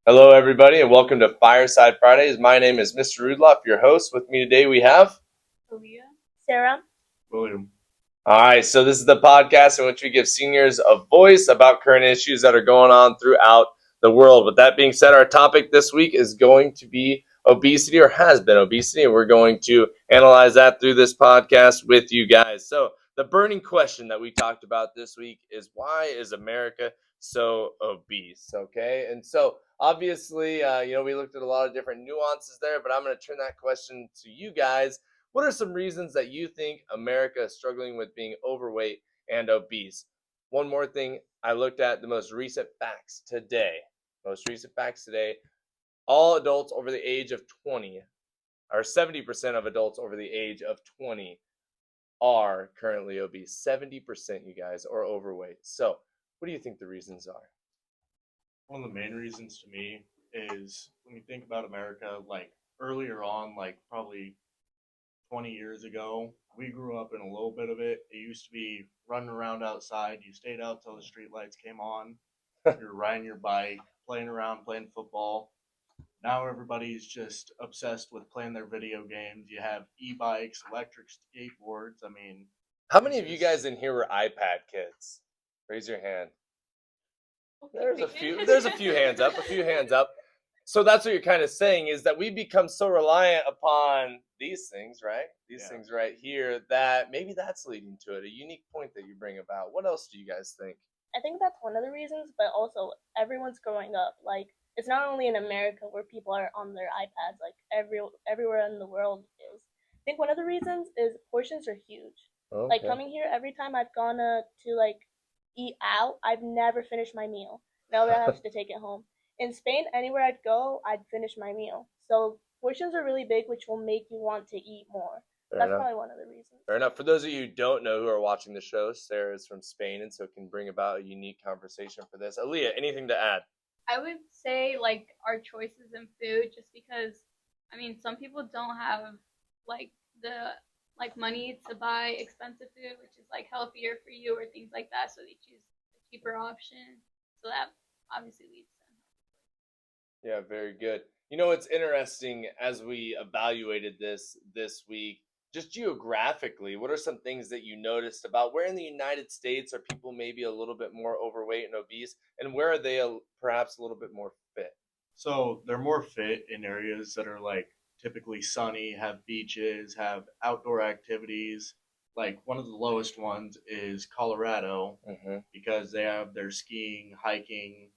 Hello, everybody, and welcome to Fireside Fridays. My name is Mr. Rudloff, your host. With me today, we have Aliyah. Sarah. William. All right, so this is the podcast in which we give seniors a voice about current issues that are going on throughout the world. With that being said, our topic this week is going to be obesity, or has been obesity, and we're going to analyze that through this podcast with you guys. So, the burning question that we talked about this week is, why is America so obese? Okay, and so obviously, we looked at a lot of different nuances there, but I'm going to turn that question to you guys. What are some reasons that you think America is struggling with being overweight and obese? One more thing, I looked at the most recent facts today. Most recent facts today, all adults over the age of 20, or 70% of adults over the age of 20 are currently obese. 70%, you guys, are overweight. So, what do you think the reasons are? One of the main reasons to me is when you think about America, like earlier on, like probably 20 years ago, we grew up in a little bit of it. It used to be running around outside. You stayed out till the street lights came on. You're riding your bike, playing around, playing football. Now everybody's just obsessed with playing their video games. You have e-bikes, electric skateboards. I mean, How it's many of you just guys in here were iPad kids? Raise your hand. There's a few. Okay. There's a few hands up. A few hands up. So that's what you're kind of saying, is that we become so reliant upon these things, right? These yeah. things right here, that maybe that's leading to it. A unique point that you bring about. What else do you guys think? I think that's one of the reasons, but also everyone's growing up. Like it's not only in America where people are on their iPads. Like everywhere in the world is. I think one of the reasons is portions are huge. Like Okay. coming here, every time I've gone to like eat out, I've never finished my meal. Now that I have to take it home. In Spain, anywhere I'd go, I'd finish my meal. So portions are really big, which will make you want to eat more. Fair That's enough. probably one of the reasons. Fair enough. For those of you who don't know, who are watching the show, Sarah is from Spain, and so it can bring about a unique conversation for this. Aliyah, anything to add? I would say like our choices in food, just because some people don't have like the money to buy expensive food, which is like healthier for you or things like that, so they choose a cheaper option. So that obviously leads to Yeah, very good. You know, it's interesting as we evaluated this week, just geographically, what are some things that you noticed about where in the United States are people maybe a little bit more overweight and obese, and where are they perhaps a little bit more fit? So they're more fit in areas that are like typically sunny, have beaches, have outdoor activities. Like one of the lowest ones is Colorado Mm-hmm. because they have their skiing, hiking,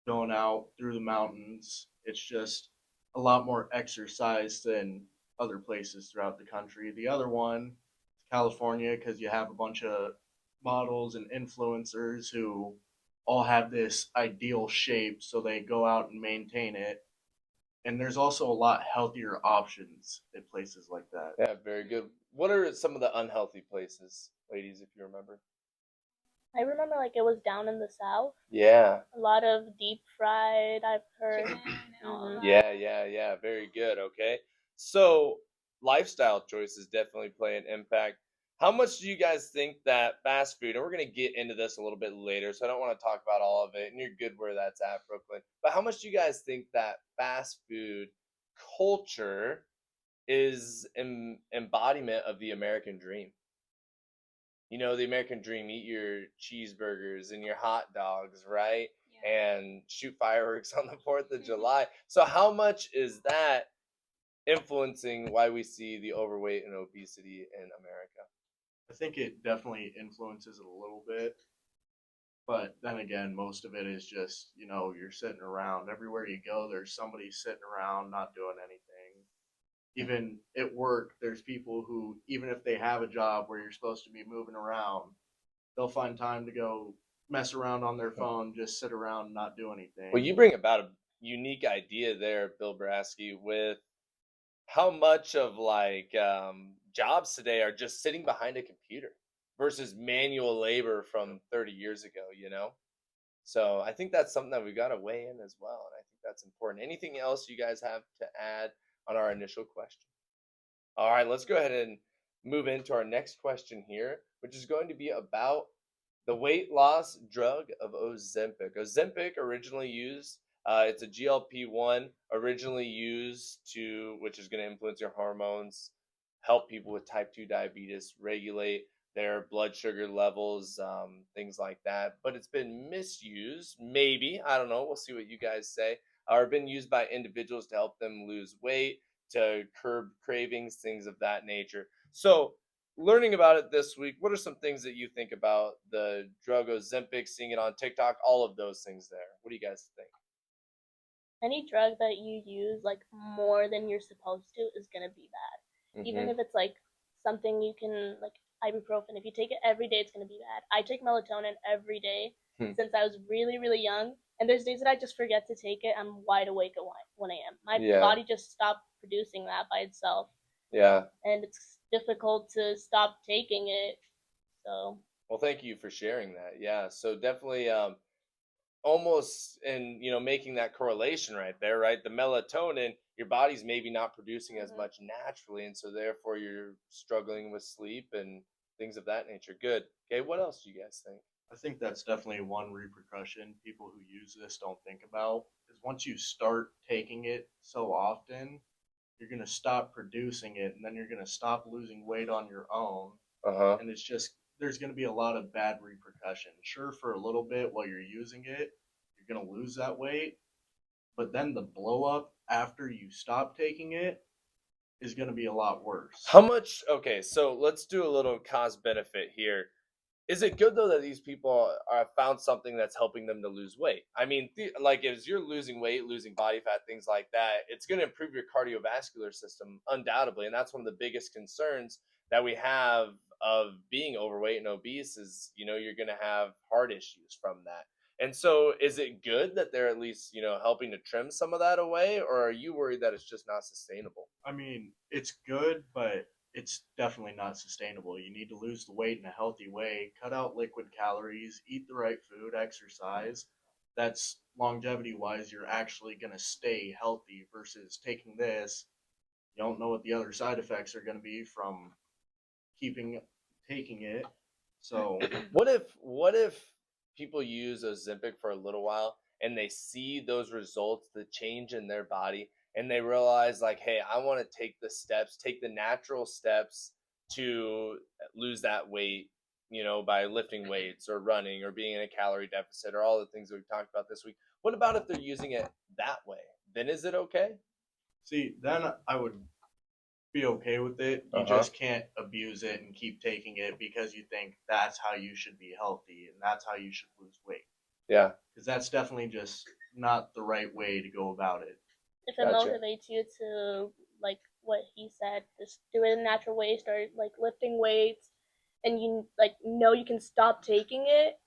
going out through the mountains. It's just a lot more exercise than other places throughout the country. The other one is California because you have a bunch of models and influencers who all have this ideal shape, so they go out and maintain it. And there's also a lot healthier options at places like that. Yeah, very good. What are some of the unhealthy places, ladies, if you remember? I remember like it was down in the south. Yeah. A lot of deep fried, I've heard. chicken and all of Mhm. that. Yeah. Very good. Okay. So, lifestyle choices definitely play an impact. How much do you guys think that fast food, and we're going to get into this a little bit later, so I don't want to talk about all of it, and you're good where that's at, Brooklyn. But how much do you guys think that fast food culture is an embodiment of the American dream? You know, the American dream, eat your cheeseburgers and your hot dogs, right? Yeah. And shoot fireworks on the 4th of July. So, how much is that influencing why we see the overweight and obesity in America? I think it definitely influences it a little bit. But then again, most of it is just, you're sitting around. Everywhere you go, there's somebody sitting around not doing anything. Even at work, there's people who, even if they have a job where you're supposed to be moving around, they'll find time to go mess around on their phone, just sit around and not do Well, anything. you bring about a unique idea there, Bill Brasky, with how much of jobs today are just sitting behind a computer versus manual labor from 30 years ago, you know? So I think that's something that we've got to weigh in as well. And I think that's important. Anything else you guys have to add on our initial question? All right, let's go ahead and move into our next question here, which is going to be about the weight loss drug of Ozempic. Ozempic, originally used It's a GLP-1 originally used which is going to influence your hormones, help people with type 2 diabetes, regulate their blood sugar levels, things like that. But it's been misused, maybe. I don't know. We'll see what you guys say. Or been used by individuals to help them lose weight, to curb cravings, things of that nature. So, learning about it this week, what are some things that you think about the drug Ozempic, seeing it on TikTok, all of those things there? What do you guys think? Any drug that you use like more than you're supposed to is gonna be bad. Even Mm-hmm. if it's like something you can like ibuprofen, if you take it every day, it's gonna be bad. I take melatonin every day Hmm. since I was really really young, and there's days that I just forget to take it. I'm wide awake at 1 a.m. My Yeah. body just stopped producing that by itself, Yeah. and it's difficult to stop taking it. So Well, thank you for sharing that. Yeah. So definitely almost in making that correlation right there, right? The melatonin, your body's maybe not producing as much naturally, and so therefore you're struggling with sleep and things of that nature. Good. Okay, what else do you guys think? I think that's definitely one repercussion people who use this don't think about is once you start taking it so often, you're going to stop producing it and then you're going to stop losing weight on your own. Uh-huh. And it's just, there's going to be a lot of bad repercussions. Sure, for a little bit while you're using it, you're going to lose that weight. But then the blow up after you stop taking it is going to be a lot worse. How much? Okay, so let's do a little cost benefit here. Is it good though that these people are found something that's helping them to lose weight? I mean, like as you're losing weight, losing body fat, things like that, it's going to improve your cardiovascular system undoubtedly, and that's one of the biggest concerns that we have of being overweight and obese is you're going to have heart issues from that. And so, is it good that they're at least helping to trim some of that away, or are you worried that it's just not sustainable? I mean, it's good, but it's definitely not sustainable. You need to lose the weight in a healthy way, cut out liquid calories, eat the right food, exercise. That's longevity wise, you're actually going to stay healthy versus taking this. You don't know what the other side effects are going to be from keeping taking it. So, What if people use Ozempic for a little while and they see those results, the change in their body, and they realize like, hey, I want to take the steps, take the natural steps to lose that weight, by lifting weights or running or being in a calorie deficit or all the things that we've talked about this week. What about if they're using it that way? Then is it okay? see, then I would be okay with it. You Uh-huh. just can't abuse it and keep taking it because you think that's how you should be healthy and that's how you should lose weight. Yeah. Because that's definitely just not the right way to go about it. if it Gotcha. motivates you to like what he said, just do it in a natural way, start like lifting weights, and you like know you can stop taking it,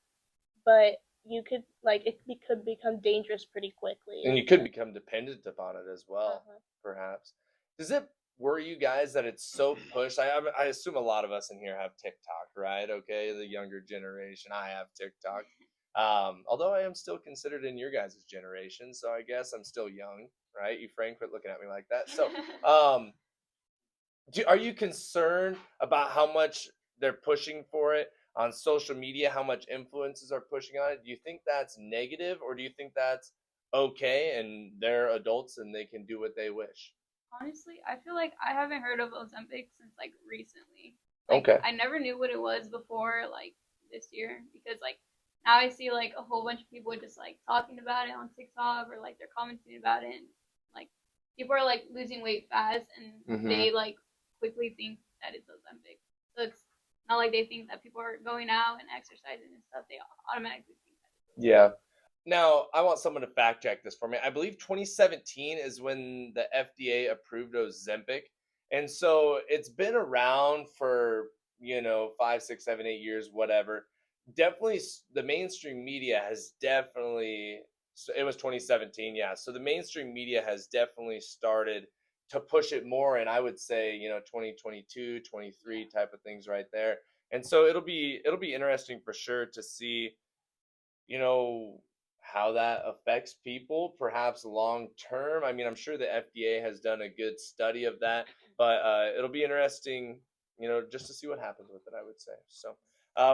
but you could like could become dangerous pretty quickly. And you could become dependent upon it as well, Uh-huh. perhaps. Does it worry you guys that it's so pushed? I assume a lot of us in here have TikTok, right? Okay, the younger generation. I have TikTok. Although I am still considered in your guys' generation, so I guess I'm still young, right? You Frank, quit looking at me like that. So, um, are you concerned about how much they're pushing for it on social media, how much influencers are pushing on it? Do you think that's negative, or do you think that's okay and they're adults and they can do what they wish? Honestly, I feel like I haven't heard of Ozempic since like recently. Like Okay. I never knew what it was before like this year because like now I see like a whole bunch of people just like talking about it on TikTok or like they're commenting about it and like people are like losing weight fast and Mm-hmm. they like quickly think that it's Ozempic. So it's not like they think that people are going out and exercising and stuff. They automatically think that it's Ozempic. Yeah. Now, I want someone to fact check this for me. I believe 2017 is when the FDA approved Ozempic. And so it's been around for, 5, 6, 7, 8 years, whatever. Definitely, the mainstream media has definitely, it was 2017, yeah. So the mainstream media has definitely started to push it more. And I would say, 2022, 23 type of things right there. And so it'll be interesting for sure to see you know how that affects people perhaps long term. I mean, I'm sure the FDA has done a good study of that, but it'll be interesting just to see what happens with it, I would say. So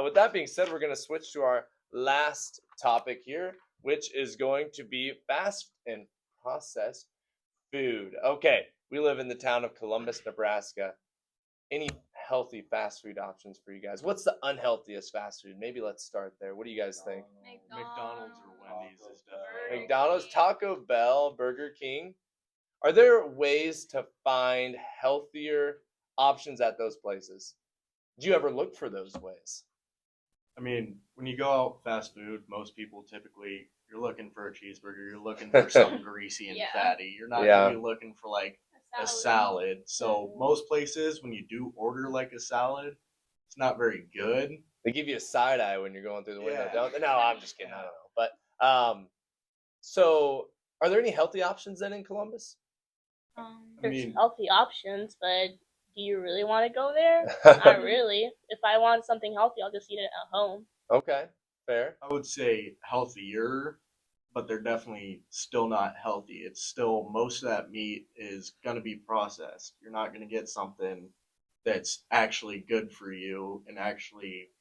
with that being said, we're going to switch to our last topic here. which is going to be fast and processed food. Okay, we live in the town of Columbus, Nebraska. Any healthy fast food options for you guys? What's the unhealthiest fast food? Maybe let's start there. What do you guys think? McDonald's or Wendy's is definitely McDonald's, Taco Bell, Burger King. Are there ways to find healthier options at those places? Do you ever look for those ways? I mean, when you go out fast food, most people typically you're looking for a cheeseburger, you're looking for something greasy and Yeah. fatty. You're not Yeah. gonna be looking for like a salad. So most places when you do order like a salad, it's not very good. They give you a side eye when you're going through the window, Yeah. don't they? No, I'm just kidding. I don't know. But so are there any healthy options then in Columbus? I There's mean, healthy options, but do you really want to go there? Not really. If I want something healthy, I'll just eat it at home. Okay, fair. I would say healthier, but they're definitely still not healthy. It's still most of that meat is gonna be processed. You're not gonna get something that's actually good for you and actually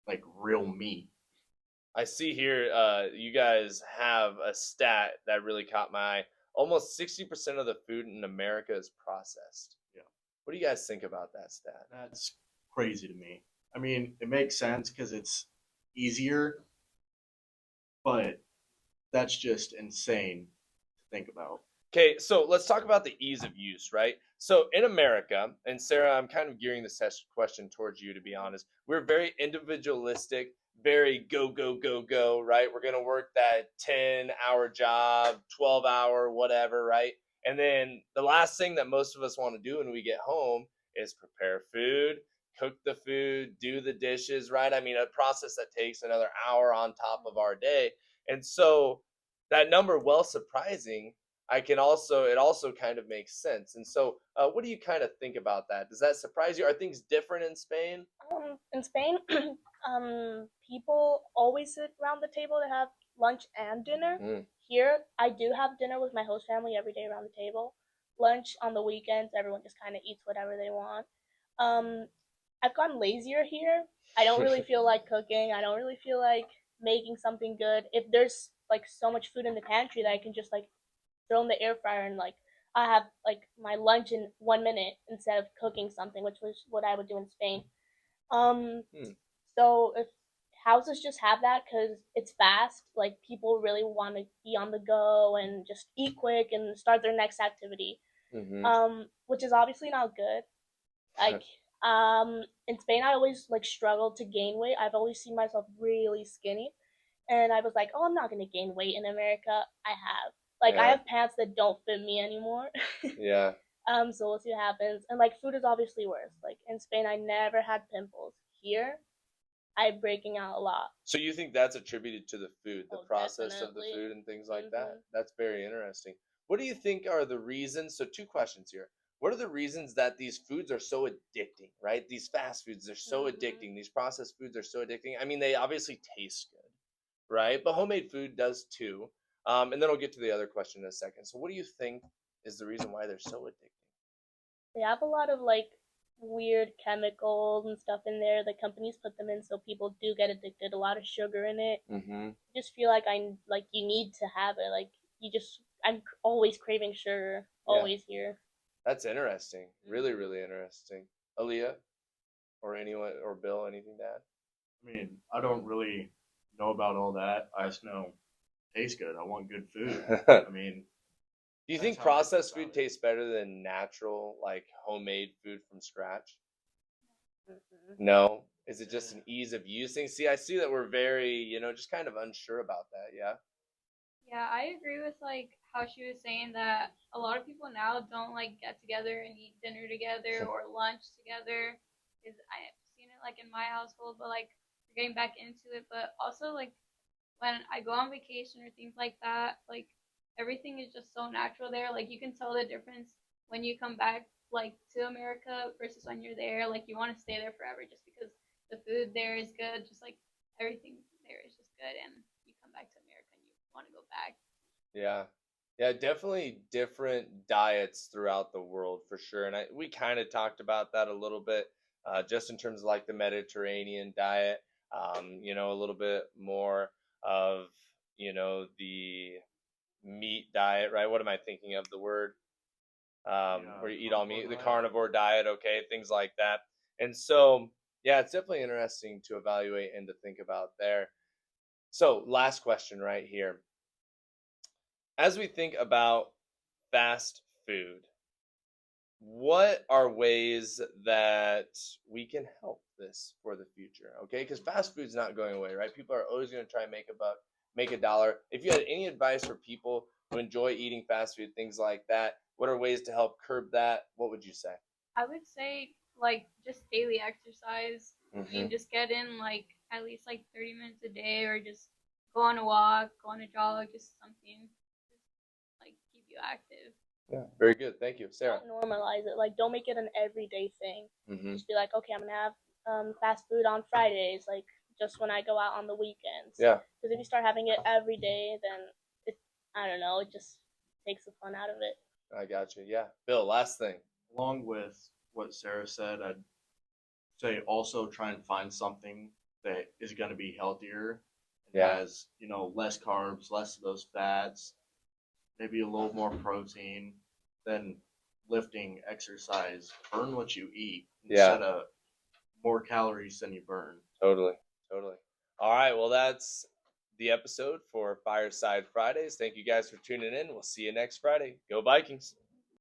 like real meat. I see here you guys have a stat that really caught my eye. Almost 60% of the food in America is processed. Yeah. What do you guys think about that stat? That's crazy to me. I mean, it makes sense because it's easier, but that's just insane to think about. Okay, so let's talk about the ease of use, right? So in America, and Sarah, I'm kind of gearing this question towards you, to be honest. We're very individualistic, very go, go, go, go, right? We're going to work that 10-hour job, 12-hour, whatever, right? And then the last thing that most of us want to do when we get home is prepare food, cook the food, do the dishes, right? I mean, a process that takes another hour on top of our day. And so that number, well, surprising, it also kind of makes sense. And so, what do you kind of think about that? Does that surprise you? Are things different in Spain? In Spain, people always sit around the table to have lunch and dinner. Mm. Here, I do have dinner with my host family every day around the table. Lunch on the weekends, everyone just kind of eats whatever they want. I've gotten lazier here. I don't really feel like cooking. I don't really feel like making something good. If there's like so much food in the pantry that I can just like throw in the air fryer and like I have like my lunch in 1 minute instead of cooking something, which was what I would do in Spain. Hmm. So if houses just have that because it's fast, like people really want to be on the go and just eat quick and start their next activity. Which is obviously not good. Like in Spain, I always like struggled to gain weight. I've always seen myself really skinny, and I was like, oh, I'm not gonna gain weight in America. I have. Like I Yeah. have pants that don't fit me anymore. Yeah. So we'll see what happens. And like food is obviously worse. Like in Spain, I never had pimples. Here, I'm breaking out a lot. So you think that's attributed to the food, the Oh, process of the definitely. food and things like that? Mhm. That's very interesting. What do you think are the reasons? So two questions here. What are the reasons that these foods are so addicting, right? These fast foods, they're so addicting. These processed foods are so addicting. I mean, they obviously taste good, right? But homemade food does too. And then I'll get to the other question in a second. So what do you think is the reason why they're so addicting? They have a lot of like weird chemicals and stuff in there. The companies put them in so people do get addicted. A lot of sugar in it. Mm-hmm. I just feel like you need to have it. Like I'm always craving sugar. Always here. That's interesting. Really, really interesting. Aliyah or anyone or Bill, anything to add? I mean, I don't really know about all that. I just know it tastes good. I want good food. I mean, Do you That's think how I think processed about food it. tastes better than natural, like homemade food from scratch? No. Is it just an ease of use thing? See, I see that we're very, just kind of unsure about that. Yeah. Yeah, I agree with like how she was saying that a lot of people now don't like get together and eat dinner together or lunch together. Is I've seen it like in my household, but like we're getting back into it. But also like when I go on vacation or things like that, like everything is just so natural there. Like you can tell the difference when you come back like to America versus when you're there. Like you want to stay there forever just because the food there is good. Just like everything there is just good, and you come back to America and you want to go back. Yeah. Yeah, definitely different diets throughout the world for sure. And we kind of talked about that a little bit, just in terms of like the Mediterranean diet, a little bit more of, the meat diet, right? What am I thinking of the word? Where you eat all meat, the carnivore diet, okay, things like that. And so, yeah, it's definitely interesting to evaluate and to think about there. So, last question right here. As we think about fast food, what are ways that we can help this for the future? Okay, because fast food's not going away, right? People are always going to try and make a buck, make a dollar. If you had any advice for people who enjoy eating fast food, things like that, what are ways to help curb that? What would you say? I would say like just daily exercise. I Mm-hmm. mean, just get in like at least like 30 minutes a day, or just go on a walk, go on a jog, just something, just like keep you active. Yeah, very good. Thank you, Sarah. Don't normalize it. Like, don't make it an everyday thing. Mm-hmm. Just be like, okay, I'm gonna have fast food on Fridays, like just when I go out on the weekends. Yeah, Because if you start having it every day, then I don't know, it just takes the fun out of it. I got you. Yeah, Bill. Last thing. Along with what Sarah said, I'd say also try and find something that is going to be healthier and Yeah. has, less carbs, less of those fats, maybe a little more protein, then lifting, exercise, burn what you eat instead of more calories than you burn. Totally. All right. Well, that's the episode for Fireside Fridays. Thank you guys for tuning in. We'll see you next Friday. Go Vikings.